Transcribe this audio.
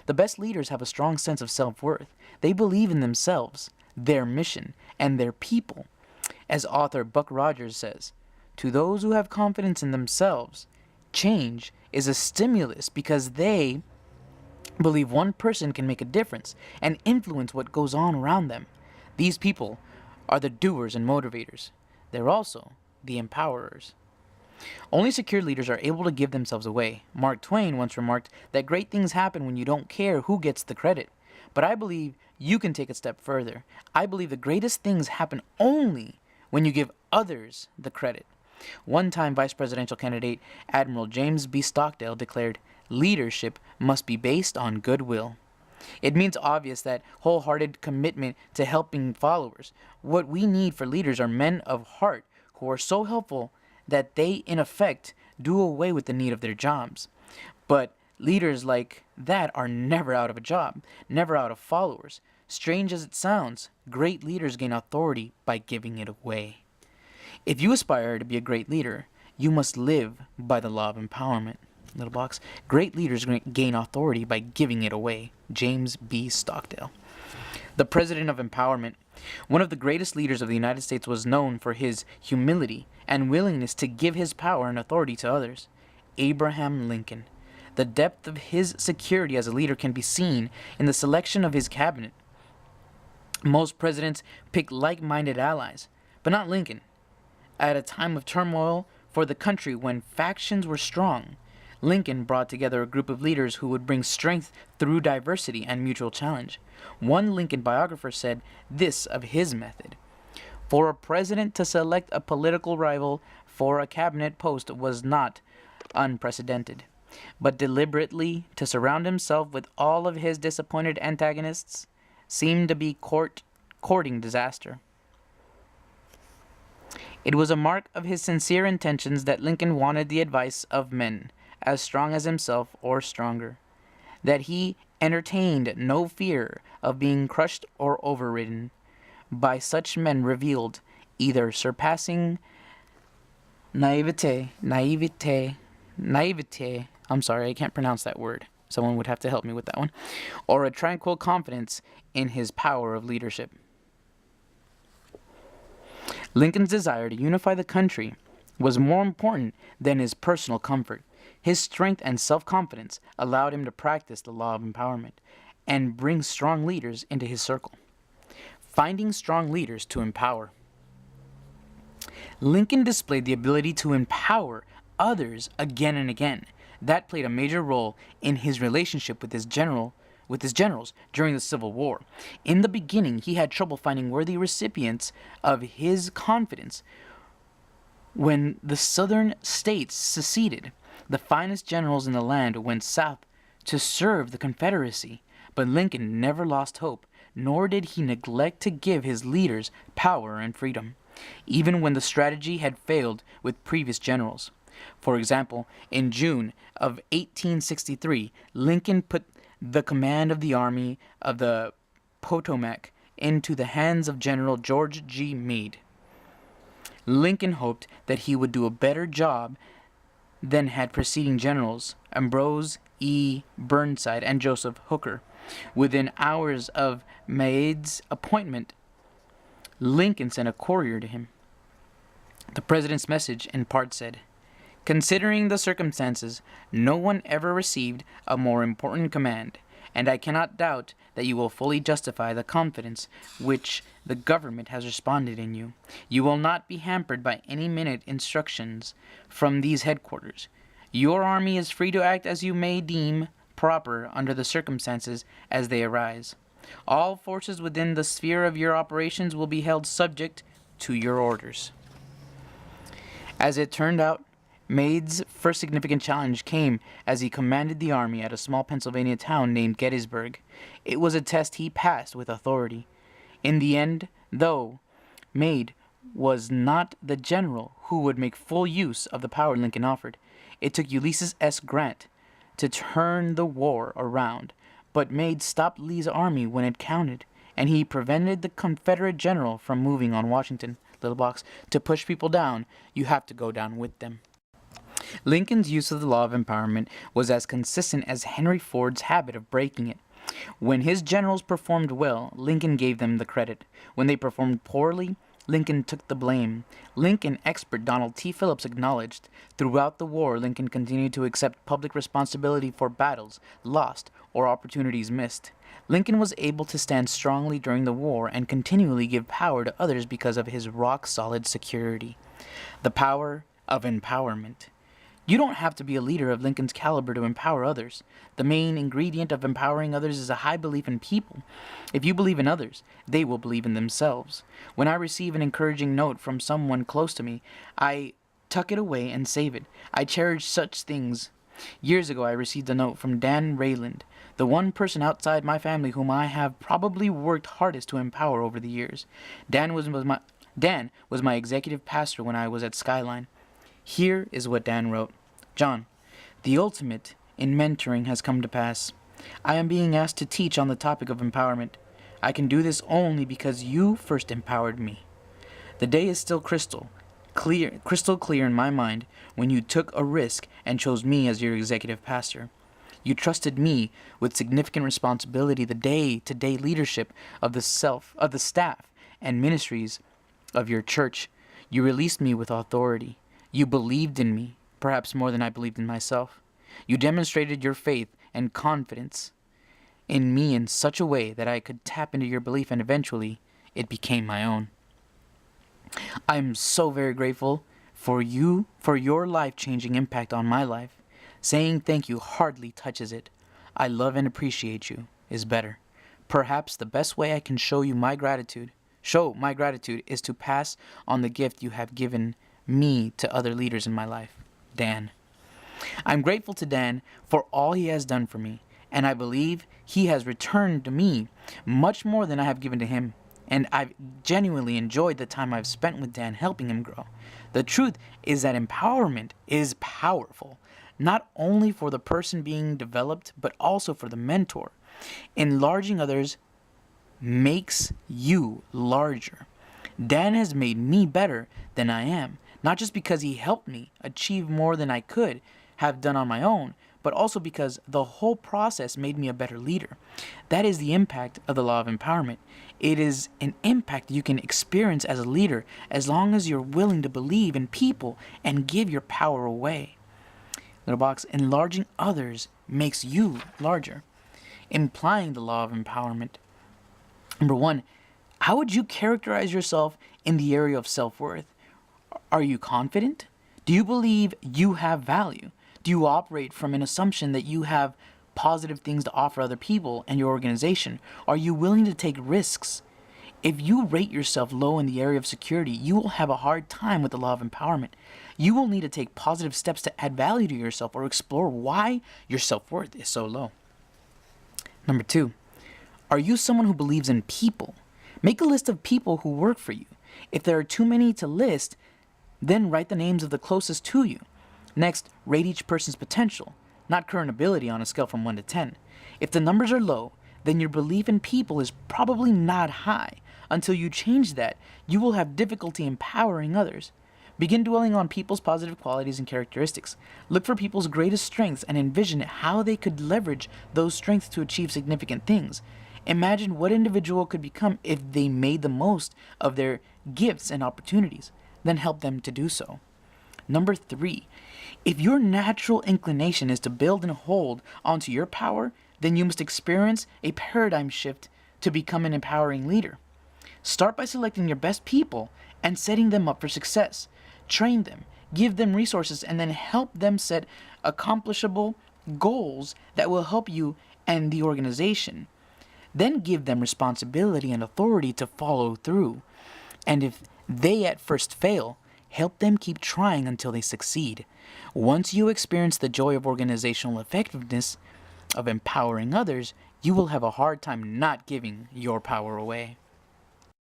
The best leaders have a strong sense of self-worth. They believe in themselves, their mission, and their people. As author Buck Rogers says, to those who have confidence in themselves, change is a stimulus because they believe one person can make a difference and influence what goes on around them. These people are the doers and motivators. They're also the empowerers. Only secure leaders are able to give themselves away. Mark Twain once remarked that great things happen when you don't care who gets the credit. But I believe you can take a step further. I believe the greatest things happen only when you give others the credit. One-time vice presidential candidate Admiral James B. Stockdale declared, "Leadership must be based on goodwill." It means obvious that wholehearted commitment to helping followers. What we need for leaders are men of heart who are so helpful that they, in effect, do away with the need of their jobs. But leaders like that are never out of a job, never out of followers. Strange as it sounds, great leaders gain authority by giving it away. If you aspire to be a great leader, you must live by the law of empowerment. Little box. Great leaders gain authority by giving it away. James B. Stockdale. The president of empowerment. One of the greatest leaders of the United States was known for his humility and willingness to give his power and authority to others. Abraham Lincoln. The depth of his security as a leader can be seen in the selection of his cabinet. Most presidents pick like-minded allies, but not Lincoln. At a time of turmoil for the country when factions were strong, Lincoln brought together a group of leaders who would bring strength through diversity and mutual challenge. One Lincoln biographer said this of his method: "For a president to select a political rival for a cabinet post was not unprecedented, but deliberately to surround himself with all of his disappointed antagonists seemed to be courting disaster." It was a mark of his sincere intentions that Lincoln wanted the advice of men as strong as himself or stronger, that he entertained no fear of being crushed or overridden by such men revealed either surpassing naivete, I'm sorry, I can't pronounce that word. Someone would have to help me with that one. Or a tranquil confidence in his power of leadership. Lincoln's desire to unify the country was more important than his personal comfort. His strength and self-confidence allowed him to practice the law of empowerment and bring strong leaders into his circle. Finding strong leaders to empower. Lincoln displayed the ability to empower others again and again. That played a major role in his relationship with his generals during the Civil War. In the beginning, he had trouble finding worthy recipients of his confidence. When the southern states seceded, the finest generals in the land went south to serve the Confederacy, but Lincoln never lost hope, nor did he neglect to give his leaders power and freedom, even when the strategy had failed with previous generals. For example, in June of 1863, Lincoln put the command of the Army of the Potomac into the hands of General George G. Meade. Lincoln hoped that he would do a better job than had preceding generals Ambrose E. Burnside and Joseph Hooker. Within hours of Meade's appointment, Lincoln sent a courier to him. The president's message in part said, "Considering the circumstances, no one ever received a more important command, and I cannot doubt that you will fully justify the confidence which the government has responded in you. You will not be hampered by any minute instructions from these headquarters. Your army is free to act as you may deem proper under the circumstances as they arise. All forces within the sphere of your operations will be held subject to your orders." As it turned out, Meade's first significant challenge came as he commanded the army at a small Pennsylvania town named Gettysburg. It was a test he passed with authority. In the end, though, Meade was not the general who would make full use of the power Lincoln offered. It took Ulysses S. Grant to turn the war around, but Meade stopped Lee's army when it counted, and he prevented the Confederate general from moving on Washington. Little box. To push people down, you have to go down with them. Lincoln's use of the law of empowerment was as consistent as Henry Ford's habit of breaking it. When his generals performed well, Lincoln gave them the credit. When they performed poorly, Lincoln took the blame. Lincoln expert Donald T. Phillips acknowledged, throughout the war, Lincoln continued to accept public responsibility for battles lost or opportunities missed. Lincoln was able to stand strongly during the war and continually give power to others because of his rock-solid security. The power of empowerment. You don't have to be a leader of Lincoln's caliber to empower others. The main ingredient of empowering others is a high belief in people. If you believe in others, they will believe in themselves. When I receive an encouraging note from someone close to me, I tuck it away and save it. I cherish such things. Years ago, I received a note from Dan Rayland, the one person outside my family whom I have probably worked hardest to empower over the years. Dan was my executive pastor when I was at Skyline. Here is what Dan wrote. John, the ultimate in mentoring has come to pass. I am being asked to teach on the topic of empowerment. I can do this only because you first empowered me. The day is still crystal clear in my mind when you took a risk and chose me as your executive pastor. You trusted me with significant responsibility, the day-to-day leadership of the staff and ministries of your church. You released me with authority. You believed in me, perhaps more than I believed in myself. You demonstrated your faith and confidence in me in such a way that I could tap into your belief, and eventually it became my own. I am so very grateful for your life-changing impact on my life. Saying thank you hardly touches it. I love and appreciate you is better. Perhaps the best way I can show my gratitude is to pass on the gift you have given me to other leaders in my life. Dan. I'm grateful to Dan for all he has done for me, and I believe he has returned to me much more than I have given to him, and I've genuinely enjoyed the time I've spent with Dan helping him grow. The truth is that empowerment is powerful, not only for the person being developed, but also for the mentor. Enlarging others makes you larger. Dan has made me better than I am, not just because he helped me achieve more than I could have done on my own, but also because the whole process made me a better leader. That is the impact of the law of empowerment. It is an impact you can experience as a leader as long as you're willing to believe in people and give your power away. Little box, enlarging others makes you larger. Implying the law of empowerment. Number 1, how would you characterize yourself in the area of self-worth? Are you confident? Do you believe you have value? Do you operate from an assumption that you have positive things to offer other people and your organization? Are you willing to take risks? If you rate yourself low in the area of security, you will have a hard time with the law of empowerment. You will need to take positive steps to add value to yourself or explore why your self-worth is so low. Number 2, are you someone who believes in people? Make a list of people who work for you. If there are too many to list, then write the names of the closest to you. Next, rate each person's potential, not current ability on a scale from 1 to 10. If the numbers are low, then your belief in people is probably not high. Until you change that, you will have difficulty empowering others. Begin dwelling on people's positive qualities and characteristics. Look for people's greatest strengths and envision how they could leverage those strengths to achieve significant things. Imagine what individual could become if they made the most of their gifts and opportunities. Then help them to do so. Number 3, if your natural inclination is to build and hold onto your power, then you must experience a paradigm shift to become an empowering leader. Start by selecting your best people and setting them up for success. Train them, give them resources, and then help them set accomplishable goals that will help you and the organization. Then give them responsibility and authority to follow through. And if they at first fail, help them keep trying until they succeed. Once you experience the joy of organizational effectiveness, of empowering others, you will have a hard time not giving your power away.